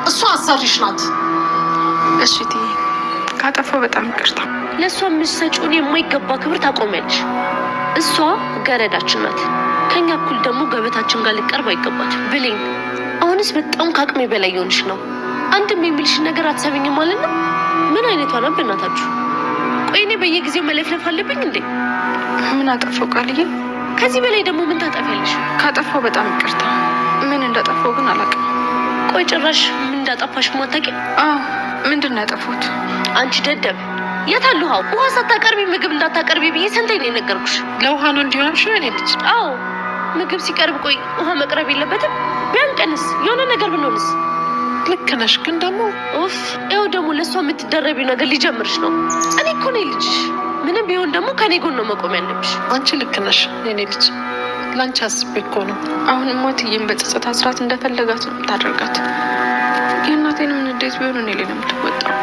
እሷ አሰሪሽ ናት። እሺ እትዬ ካጠፋው በጣም ይቅርታ። ለእሷ የምትሰጪውን የማይገባ ክብር ታቆሚያለሽ። እሷ ገረዳችን ናት። ከኛ እኩል ደግሞ ገበታችን ጋር ልቀርብ አይገባትም። ብሌን አሁንስ በጣም ከአቅሜ በላይ የሆንሽ ነው። አንድም የሚልሽን ነገር አትሰሚኝም ማለት ነው። ምን አይነቷ ናት በእናታችሁ? ቆይ እኔ በየጊዜው መለፍለፍ አለብኝ እንዴ? ምን አጠፋው ቃልዬ? ከዚህ በላይ ደግሞ ምን ታጠፊያለሽ? ካጠፋው በጣም ይቅርታ። ምን እንዳጠፋው ግን አላውቅም። ቆይ ጭራሽ ምን እንዳጠፋሽ ማታውቂ? አዎ ምንድን ነው ያጠፋሁት? አንቺ ደደብ የታሉ ውሃ ሳታቀርቢ ምግብ እንዳታቀርቢ ብዬ ስንቴ ነው የነገርኩሽ? ለውሃ ነው እንዲሆንሽ ነው ልጅ? አዎ ምግብ ሲቀርብ ቆይ ውሃ መቅረብ የለበትም? ቢያንቀንስ የሆነ ነገር ብንሆንስ? ልክ ነሽ፣ ግን ደግሞ ኡፍ ይኸው ደግሞ ለእሷ የምትደረቢው ነገር ሊጀምርሽ ነው። እኔ እኮ ነኝ ልጅሽ። ምንም ቢሆን ደግሞ ከኔ ጎን ነው መቆም ያለብሽ። አንቺ ልክ ነሽ የኔ ልጅ፣ ለአንቺ አስቤ እኮ ነው። አሁን እትዬን በጸጸት አስራት እንደፈለጋት ነው የምታደርጋት። የእናቴንም ንዴት ቢሆን እኔ ላይ ነው የምትወጣው።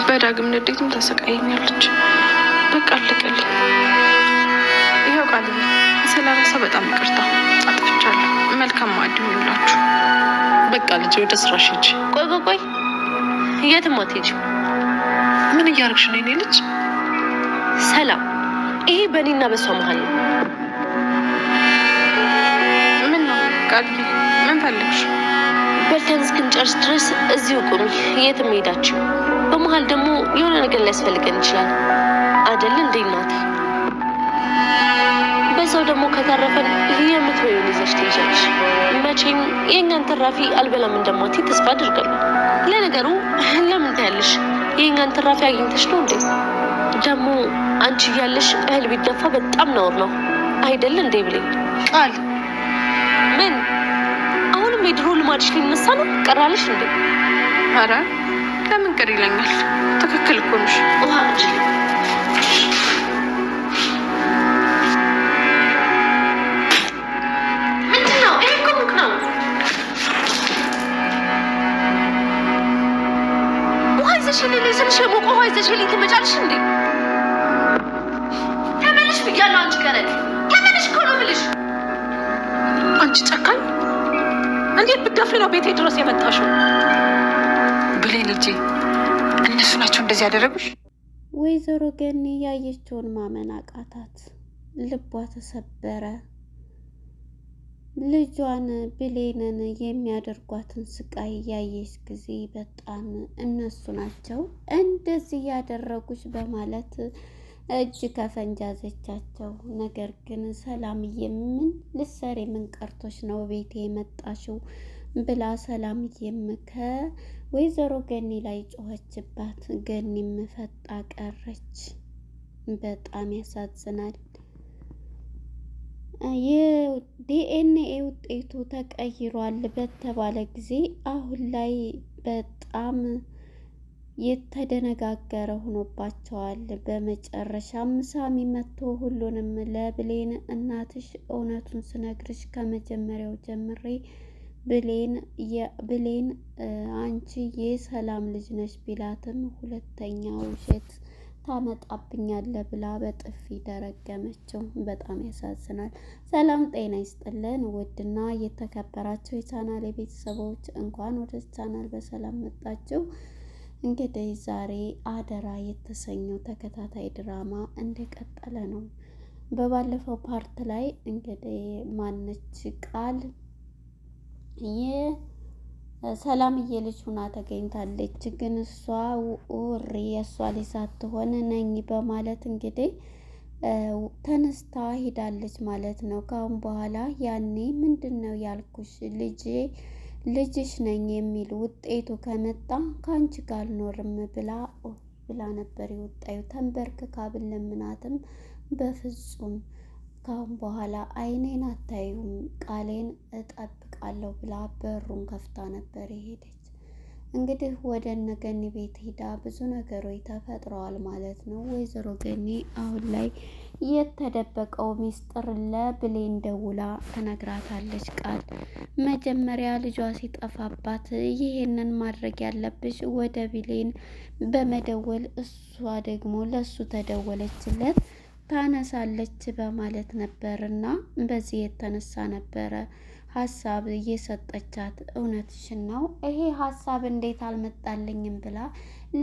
በዳግም ንዴትም ታሰቃየኛለች። በቃ አለቀልኝ። ይኸው ቃልዬ ስለራሳ በጣም ይቅርታ አጥፍቻለሁ። መልካም ማዕድ ይሁንላችሁ። በቃ ልጅ ወደ ስራሽ ሂጂ። ቆይ የትም አትሄጂም። ምን እያደረግሽ ነው የኔ ልጅ? ሰላም፣ ይሄ በእኔና በሷ መሀል ነው። ምን ነው ቃልዬ? ምን ፈልግሽ? በልተን እስክንጨርስ ድረስ እዚሁ ቁሚ፣ የትም ሄዳችሁ። በመሀል ደግሞ የሆነ ነገር ሊያስፈልገን ይችላል አይደል እንዴ እናቴ? በዛው ደግሞ ከተረፈን የምትበይውን ይዘሽ ትሄጃለሽ። መቼም የእኛን ትራፊ አልበላም እንደማትይ ተስፋ አድርጋለሁ። ለነገሩ ለምን ታያለሽ? የእኛን ትራፊ አግኝተሽ ነው እንዴ? ደግሞ አንቺ እያለሽ እህል ቢደፋ በጣም ነውር ነው አይደል እንዴ? ብለኝ ቃል ምን አሁንም የድሮ ልማድሽ ሊነሳ ነው? ቀራለሽ እንዴ? ኧረ ለምን ቅር ይለኛል? ትክክል እኮ ነሽ። ውሃ ስልሽ የሞቀ ውሃ ይዘሽልኝ ትመጫለሽ እንዴ? ተመለሽ ብያለሁ። አንቺ ገረድ ተመለሽ እኮ ነው የምልሽ። አንቺ ጨካኝ! እንዴት ብትደፍሪ ነው ቤቴ ድረስ የመጣሽው? ብሌን ልጄ፣ እነሱ ናቸው እንደዚህ ያደረጉሽ? ወይዘሮ ገኒ ያየችውን ማመን አቃታት። ልቧ ተሰበረ። ልጇን ብሌንን የሚያደርጓትን ስቃይ ያየች ጊዜ በጣም እነሱ ናቸው እንደዚህ ያደረጉሽ በማለት እጅ ከፈንጅ ያዘቻቸው። ነገር ግን ሰላምዬ ምን ልትሰሪ ምን ቀርቶሽ ነው ቤቴ የመጣሽው ብላ ሰላምዬም ከወይዘሮ ገኒ ላይ ጮኸችባት። ገኒም ፈጣ ቀረች። በጣም ያሳዝናል። የዲኤንኤ ውጤቱ ተቀይሯል በተባለ ጊዜ አሁን ላይ በጣም የተደነጋገረ ሆኖባቸዋል። በመጨረሻም ሳሚ መጥቶ ሁሉንም ለብሌን እናትሽ እውነቱን ስነግርሽ ከመጀመሪያው ጀምሬ ብሌን አንቺ የሰላም ልጅ ነሽ ቢላትም ሁለተኛ ውሸት ታመጣብኛለ ብላ በጥፊ ደረገመችው። በጣም ያሳዝናል። ሰላም ጤና ይስጥልን ውድና የተከበራችሁ የቻናል ቤተሰቦች እንኳን ወደ ቻናል በሰላም መጣችሁ። እንግዲህ ዛሬ አደራ የተሰኘው ተከታታይ ድራማ እንደቀጠለ ነው። በባለፈው ፓርት ላይ እንግዲህ ማነች ቃል ሰላምዬ ልጅ ሁና ተገኝታለች። ግን እሷ ውሪ የእሷ ልጅ ሳትሆን ነኝ በማለት እንግዲህ ተነስታ ሄዳለች ማለት ነው። ካሁን በኋላ ያኔ ምንድን ነው ያልኩሽ ልጅሽ ነኝ የሚል ውጤቱ ከመጣ ከአንቺ ጋር አልኖርም ብላ ነበር የወጣዩ። ተንበርክካ ብለምናትም በፍጹም ካሁን በኋላ አይኔን አታዩም ቃሌን እጠብቃለሁ ብላ በሩን ከፍታ ነበር የሄደች። እንግዲህ ወደ እነ ገኒ ቤት ሄዳ ብዙ ነገሮች ተፈጥረዋል ማለት ነው። ወይዘሮ ገኒ አሁን ላይ የተደበቀው ሚስጥር ለብሌን ደውላ ተነግራታለች። ቃል መጀመሪያ ልጇ ሲጠፋባት ይሄንን ማድረግ ያለብሽ ወደ ብሌን በመደወል እሷ ደግሞ ለሱ ተደወለችለት ታነሳለች በማለት ነበርና በዚህ የተነሳ ነበረ ሀሳብ እየሰጠቻት እውነትሽን ነው ይሄ ሀሳብ እንዴት አልመጣልኝም ብላ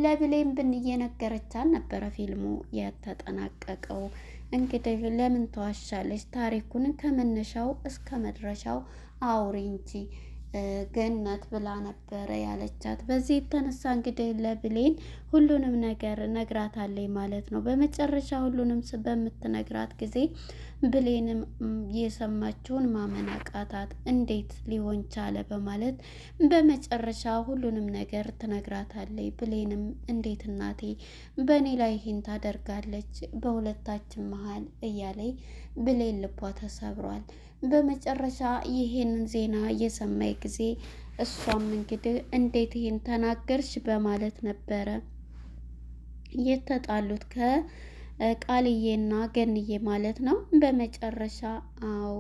ለብሌን እየነገረቻት ነበረ ፊልሙ የተጠናቀቀው። እንግዲህ ለምን ተዋሻለች? ታሪኩን ከመነሻው እስከ መድረሻው አውሪ እንጂ ገነት ብላ ነበረ ያለቻት። በዚህ የተነሳ እንግዲህ ለብሌን ሁሉንም ነገር ነግራታለች ማለት ነው። በመጨረሻ ሁሉንም በምትነግራት ጊዜ ብሌንም የሰማችውን ማመን አቃታት። እንዴት ሊሆን ቻለ በማለት በመጨረሻ ሁሉንም ነገር ትነግራታለች። ብሌንም እንዴት እናቴ በእኔ ላይ ይህን ታደርጋለች በሁለታችን መሀል እያለች ብሌን ልቧ ተሰብሯል። በመጨረሻ ይሄንን ዜና እየሰማይ ጊዜ እሷም እንግዲህ እንዴት ይሄን ተናገርሽ በማለት ነበረ የተጣሉት ከቃልዬና ገንዬ ማለት ነው። በመጨረሻ አዎ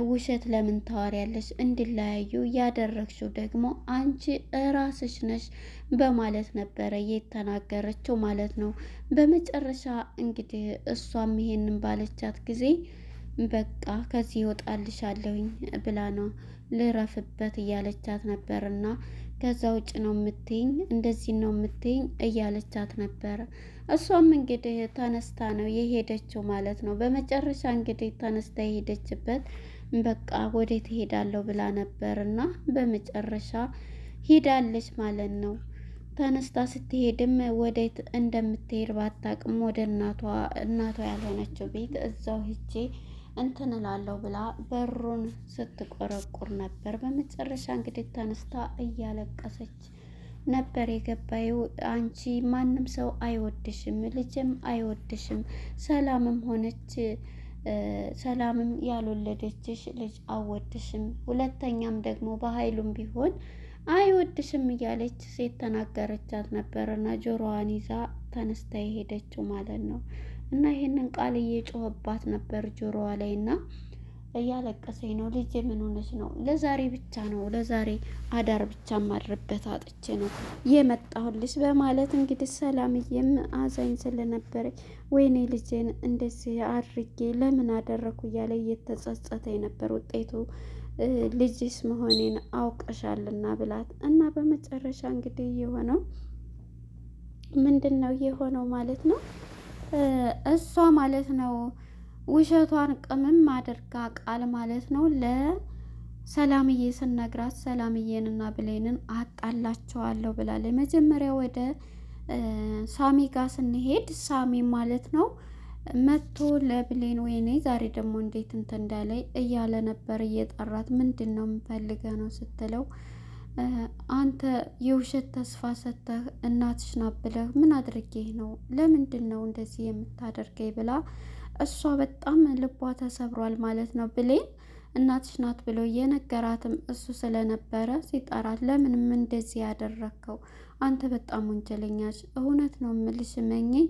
ውሸት ለምን ታወሪያለሽ? እንዲለያዩ ያደረግሽው ደግሞ አንቺ እራስሽ ነሽ በማለት ነበረ የተናገረችው ማለት ነው። በመጨረሻ እንግዲህ እሷም ይሄንን ባለቻት ጊዜ በቃ ከዚህ ይወጣልሻለሁኝ ብላ ነው ልረፍበት እያለቻት ነበርና ከዛ ውጭ ነው የምትይኝ እንደዚህ ነው የምትይኝ እያለቻት ነበረ። እሷም እንግዲህ ተነስታ ነው የሄደችው ማለት ነው። በመጨረሻ እንግዲህ ተነስታ የሄደችበት በቃ ወዴት እሄዳለሁ ብላ ነበርና በመጨረሻ ሂዳለች ማለት ነው። ተነስታ ስትሄድም ወዴት እንደምትሄድ ባታቅም ወደ እናቷ ያልሆነችው ቤት እዛው ሂጄ እንትን እላለሁ ብላ በሩን ስትቆረቁር ነበር። በመጨረሻ እንግዲህ ተነስታ እያለቀሰች ነበር የገባየው። አንቺ ማንም ሰው አይወድሽም፣ ልጅም አይወድሽም፣ ሰላምም ያልወለደችሽ ልጅ አወድሽም፣ ሁለተኛም ደግሞ በኃይሉም ቢሆን አይወድሽም እያለች ሴት ተናገረቻት ነበርና ጆሮዋን ይዛ ተነስታ የሄደችው ማለት ነው። እና ይሄንን ቃል እየጮህባት ነበር ጆሮዋ ላይ እና እያለቀሰኝ ነው ልጄ ምን ሆነች ነው? ለዛሬ ብቻ ነው ለዛሬ አዳር ብቻ ማድረበት አጥቼ ነው የመጣሁልሽ በማለት እንግዲህ ሰላምዬም አዛኝ ስለነበረ ወይኔ ልጄን እንደዚህ አድርጌ ለምን አደረኩ እያለ እየተጸጸተኝ ነበር። ውጤቱ ልጅስ መሆኔን አውቀሻልና ብላት እና በመጨረሻ እንግዲህ የሆነው ምንድን ነው የሆነው ማለት ነው እሷ ማለት ነው ውሸቷን ቅምም አድርጋ ቃል ማለት ነው ለሰላምዬ ስነግራት ሰላምዬንና ብሌንን አጣላቸዋለሁ ብላለች። መጀመሪያ ወደ ሳሚ ጋር ስንሄድ ሳሚ ማለት ነው መጥቶ ለብሌን ወይኔ ዛሬ ደግሞ እንዴት እንትን እንዳለኝ እያለ ነበር እየጠራት። ምንድን ነው የምፈልገው ነው ስትለው አንተ የውሸት ተስፋ ሰጥተህ እናትሽ ናት ብለህ ምን አድርጌህ ነው? ለምንድን ነው እንደዚህ የምታደርገኝ? ብላ እሷ በጣም ልቧ ተሰብሯል ማለት ነው። ብሌን እናትሽ ናት ብሎ የነገራትም እሱ ስለነበረ ሲጠራት ለምንም እንደዚህ ያደረግከው አንተ በጣም ወንጀለኛች፣ እውነት ነው የምልሽ መኘኝ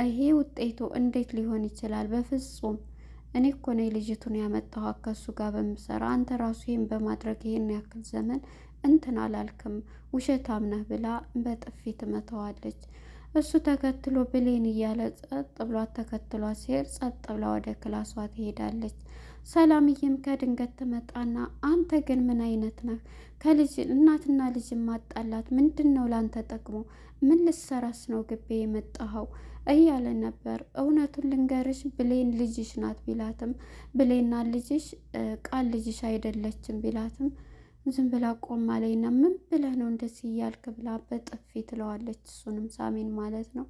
ይሄ ውጤቱ እንዴት ሊሆን ይችላል? በፍጹም እኔ እኮ ነኝ ልጅቱን ያመጣኋት ከሱ ጋር በምሰራ አንተ ራሱ ይሄን በማድረግ ይሄን ያክል ዘመን እንትን አላልክም፣ ውሸታም ነህ ብላ በጥፊ ትመታዋለች። እሱ ተከትሎ ብሌን እያለ ጸጥ ብሏት ተከትሏት ሲሄድ ጸጥ ብላ ወደ ክላሷ ትሄዳለች። ሰላምዬም ከድንገት ትመጣና አንተ ግን ምን አይነት ነህ? ከልጅ እናትና ልጅ ማጣላት ምንድን ነው ላንተ ጠቅሞ? ምን ልሰራስ ነው ግቤ የመጣኸው? እያለ ነበር። እውነቱን ልንገርሽ ብሌን ልጅሽ ናት ቢላትም ብሌና ልጅሽ ቃል ልጅሽ አይደለችም ቢላትም ዝም ብላ ቆማ ላይና ምን ብለህ ነው እንደዚህ እያልክ ብላ በጥፊ ትለዋለች። እሱንም ሳሚን ማለት ነው።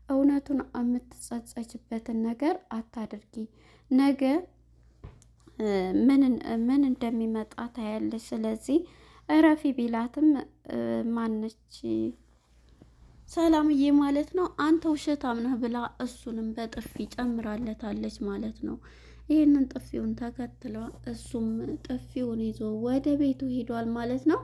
እውነቱን የምትጸጸችበትን ነገር አታድርጊ፣ ነገ ምን እንደሚመጣ ታያለች። ስለዚህ እረፊ ቢላትም ማነች ሰላምዬ ማለት ነው አንተ ውሸታም ነህ ብላ እሱንም በጥፊ ጨምራለታለች ማለት ነው። ይህንን ጥፊውን ተከትሎ እሱም ጥፊውን ይዞ ወደ ቤቱ ሄዷል ማለት ነው።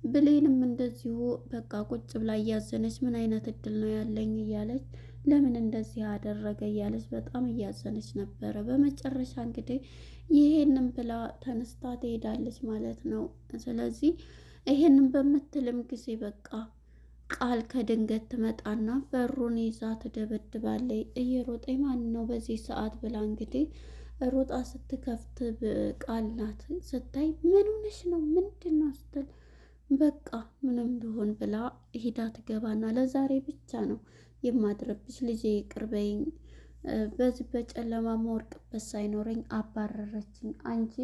ብሌንም እንደዚሁ በቃ ቁጭ ብላ እያዘነች ምን አይነት እድል ነው ያለኝ እያለች ለምን እንደዚህ አደረገ እያለች በጣም እያዘነች ነበረ። በመጨረሻ እንግዲህ ይሄንን ብላ ተነስታ ትሄዳለች ማለት ነው። ስለዚህ ይሄንን በምትልም ጊዜ በቃ ቃል ከድንገት ትመጣና በሩን ይዛ ትደበድባለች። እየሮጠኝ ማን ነው በዚህ ሰዓት ብላ እንግዲህ ሮጣ ስትከፍት ቃል ናት ስታይ ምን ሆነሽ ነው ምንድን ነው ስትል በቃ ምንም ልሆን ብላ ሂዳ ትገባና ለዛሬ ብቻ ነው የማድረብሽ ልጄ ይቅር በይኝ፣ በዚህ በጨለማ መወርቅበት ሳይኖረኝ አባረረችኝ። አንቺ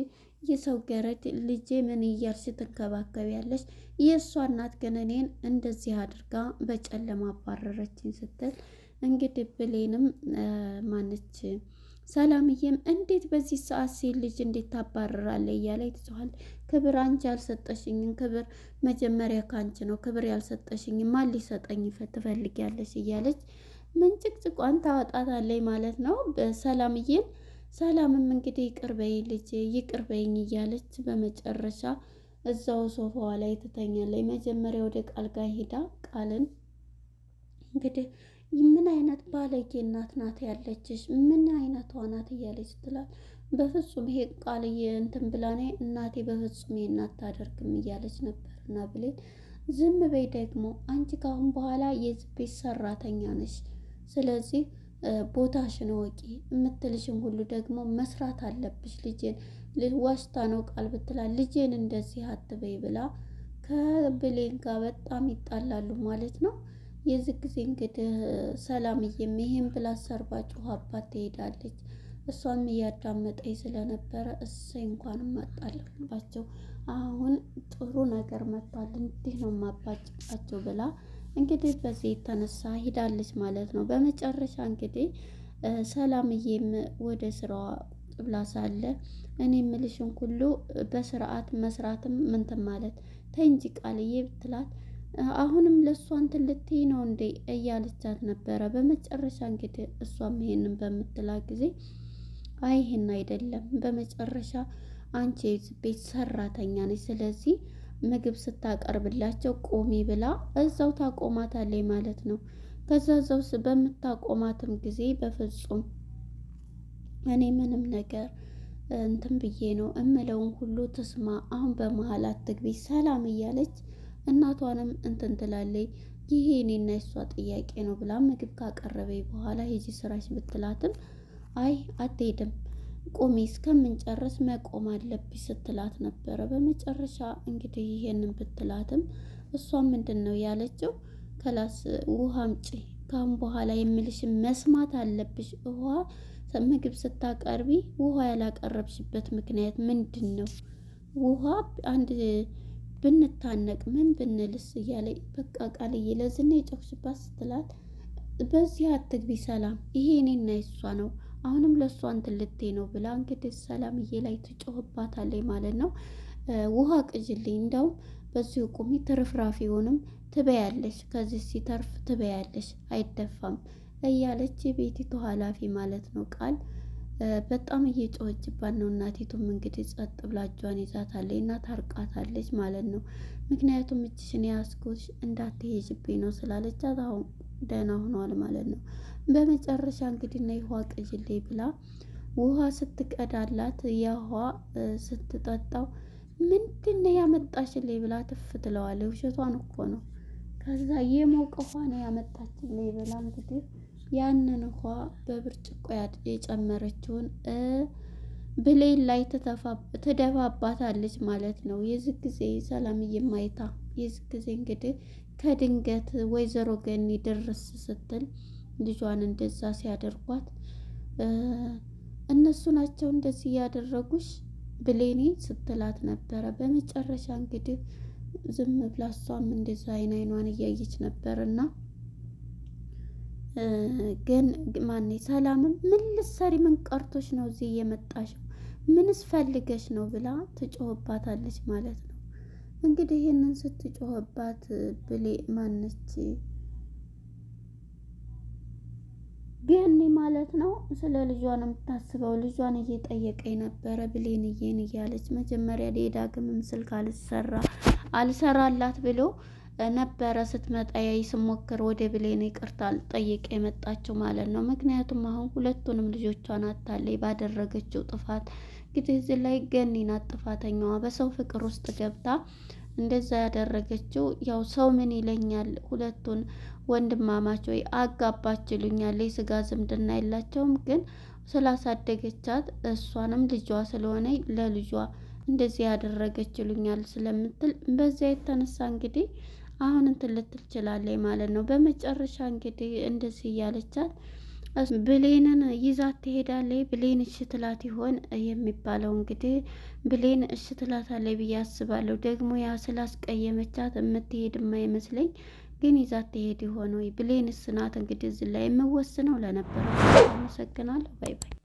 የሰው ገረድ ልጄ ምን እያልሽ ትንከባከቢያለሽ? የእሷ እናት ግን እኔን እንደዚህ አድርጋ በጨለማ አባረረችኝ ስትል እንግዲህ ብሌንም ማነች ሰላምዬም እንዴት በዚህ ሰዓት ሴት ልጅ እንዴት ታባርራለህ እያለ ትጮኻል። ክብር አንቺ ያልሰጠሽኝን ክብር መጀመሪያ ካንቺ ነው፣ ክብር ያልሰጠሽኝ ማን ሊሰጠኝ ትፈልጊያለሽ እያለች ምንጭቅጭቋን ታወጣታለች ማለት ነው ሰላምዬን። ሰላምም እንግዲህ ይቅር በይ ልጄ ይቅር በይኝ እያለች በመጨረሻ እዛው ሶፋዋ ላይ ትተኛለች። መጀመሪያ ወደ ቃል ጋር ሄዳ ቃልን እንግዲህ ምን አይነት ባለጌ እናት ናት ያለችሽ? ምን አይነቷ ናት እያለች ትላል። በፍጹም ይሄ ቃል እንትን ብላኔ እናቴ በፍጹም ይሄን አታደርግም እያለች ነበር። እና ብሌን ዝም በይ ደግሞ አንቺ ካሁን በኋላ የዚህ ቤት ሰራተኛ ነሽ፣ ስለዚህ ቦታሽን ወቂ፣ የምትልሽን ሁሉ ደግሞ መስራት አለብሽ። ልጄን ዋሽታ ነው ቃል ብትላል ልጄን እንደዚህ አትበይ ብላ ከብሌን ጋር በጣም ይጣላሉ ማለት ነው። የዚህ ጊዜ እንግዲህ ሰላምዬም ይሄን ብላ ሰርባ ጮኻባት ትሄዳለች። እሷም እያዳመጠኝ ስለነበረ እሰይ እንኳንም አጣለባቸው፣ አሁን ጥሩ ነገር መጥቷል፣ እንዲህ ነው ማባጭቃቸው ብላ እንግዲህ በዚህ የተነሳ ሂዳለች ማለት ነው። በመጨረሻ እንግዲህ ሰላምዬም ወደ ስራዋ ብላ ሳለ እኔ የምልሽን ሁሉ በስርዓት መስራትም ምንትን ማለት ተይ እንጂ ቃልዬ ብትላት አሁንም ለእሷ እንትን ልትይ ነው እንዴ እያለቻት ነበረ። በመጨረሻ እንግዲህ እሷም ይሄንን በምትላ ጊዜ አይ ይሄን አይደለም፣ በመጨረሻ አንቺ የዚህ ቤት ሰራተኛ ነች፣ ስለዚህ ምግብ ስታቀርብላቸው ቆሚ ብላ እዛው ታቆማታለች ማለት ነው። ከዛ እዛው በምታቆማትም ጊዜ በፍጹም እኔ ምንም ነገር እንትን ብዬ ነው እምለውን ሁሉ ትስማ፣ አሁን በመሀል አትግቢ ሰላም እያለች እናቷንም እንትን ትላለች። ይሄ እኔና የሷ ጥያቄ ነው ብላ ምግብ ካቀረበኝ በኋላ ሂጂ ስራሽ ብትላትም አይ አትሄድም ቁሚ እስከምንጨርስ መቆም አለብሽ ስትላት ነበረ። በመጨረሻ እንግዲህ ይሄንን ብትላትም እሷ ምንድን ነው ያለችው ከላስ ውሃ አምጪ፣ ካሁን በኋላ የምልሽን መስማት አለብሽ። ውሃ ምግብ ስታቀርቢ ውሃ ያላቀረብሽበት ምክንያት ምንድን ነው? ውሃ አንድ ብንታነቅ ምን ብንልስ እያለ በቃ ቃልዬ ለዝና የጮኽሽባት ስትላት በዚህ አትግቢ ሰላም፣ ይሄ እኔና የሷ ነው፣ አሁንም ለእሷ እንትን ልትይ ነው ብላ እንግዲህ ሰላምዬ ላይ ትጮህባታለች ማለት ነው። ውሃ ቅጅልኝ፣ እንደውም በዚሁ ቁሚ፣ ትርፍራፊውንም ትበያለሽ፣ ከዚህ ሲተርፍ ትበያለሽ፣ አይደፋም እያለች የቤቲቱ ኃላፊ ማለት ነው ቃል በጣም እየጮኸችባት ነው። እናቲቱም እንግዲህ ጸጥ ብላ እጇን ይዛታለች እና ታርቃታለች ማለት ነው። ምክንያቱም እጅሽን ያስኩሽ እንዳትሄጅብኝ ነው ስላለቻት አሁን ደህና ሆኗል ማለት ነው። በመጨረሻ እንግዲህ ነይ ውሃ ቅጅልኝ ብላ ውሃ ስትቀዳላት ያውሃ ስትጠጣው ምንድን ነው ያመጣሽልኝ ብላ ትፍ ትለዋለች። ውሸቷን እኮ ነው። ከዛ የሞቀ ውሃ ነው ያመጣችልኝ ብላ እንግዲህ ያንን ውሃ በብርጭቆ የጨመረችውን ብሌን ላይ ትደፋባታለች ማለት ነው። የዚህ ጊዜ ሰላምዬ ማይታ የዚህ ጊዜ እንግዲህ ከድንገት ወይዘሮ ገኒ ድርስ ስትል ልጇን እንደዛ ሲያደርጓት እነሱ ናቸው እንደዚህ ያደረጉሽ ብሌኔ ስትላት ነበረ። በመጨረሻ እንግዲህ ዝም ብላ እሷም እንደዛ አይኗን እያየች ነበርና ግን ማን ሰላምም ምን ልትሰሪ ምን ቀርቶሽ ነው እዚህ የመጣሽው? ምንስ ፈልገሽ ነው ብላ ትጮህባታለች ማለት ነው። እንግዲህ ይሄንን ስትጮህባት ብሌ ማነች ገኒ ማለት ነው ስለ ልጇን የምታስበው ልጇን እየጠየቀኝ ነበረ ብሌንዬን እያለች መጀመሪያ ዳግምም ስልክ አልሰራላት ብሎ ነበረ ስትመጣ ያይ ስሞክር ወደ ብሌን ይቅርታ ጠይቄ የመጣችው ማለት ነው። ምክንያቱም አሁን ሁለቱንም ልጆቿን አታለይ ባደረገችው ጥፋት እንግዲህ እዚህ ላይ ገኒ ናት ጥፋተኛዋ። በሰው ፍቅር ውስጥ ገብታ እንደዛ ያደረገችው ያው ሰው ምን ይለኛል፣ ሁለቱን ወንድማማች ወይ አጋባች ይሉኛል፣ የስጋ ዝምድና የላቸውም፣ ግን ስላሳደገቻት እሷንም ልጇ ስለሆነ ለልጇ እንደዚህ ያደረገች ይሉኛል ስለምትል በዚያ የተነሳ እንግዲህ አሁን እንትን ልትል ትችላለች ማለት ነው። በመጨረሻ እንግዲህ እንደዚህ እያለቻት ብሌንን ይዛት ትሄዳለች። ብሌን እሺ ትላት ይሆን የሚባለው እንግዲህ ብሌን እሺ ትላታለች ብዬ አስባለሁ። ደግሞ ያ ስላስቀየመቻት የምትሄድማ ይመስለኝ፣ ግን ይዛት ትሄድ ይሆን ወይ? ብሌንስ ናት እንግዲህ እዚህ ላይ የምወስነው። ለነበረው አመሰግናለሁ። ባይ ባይ።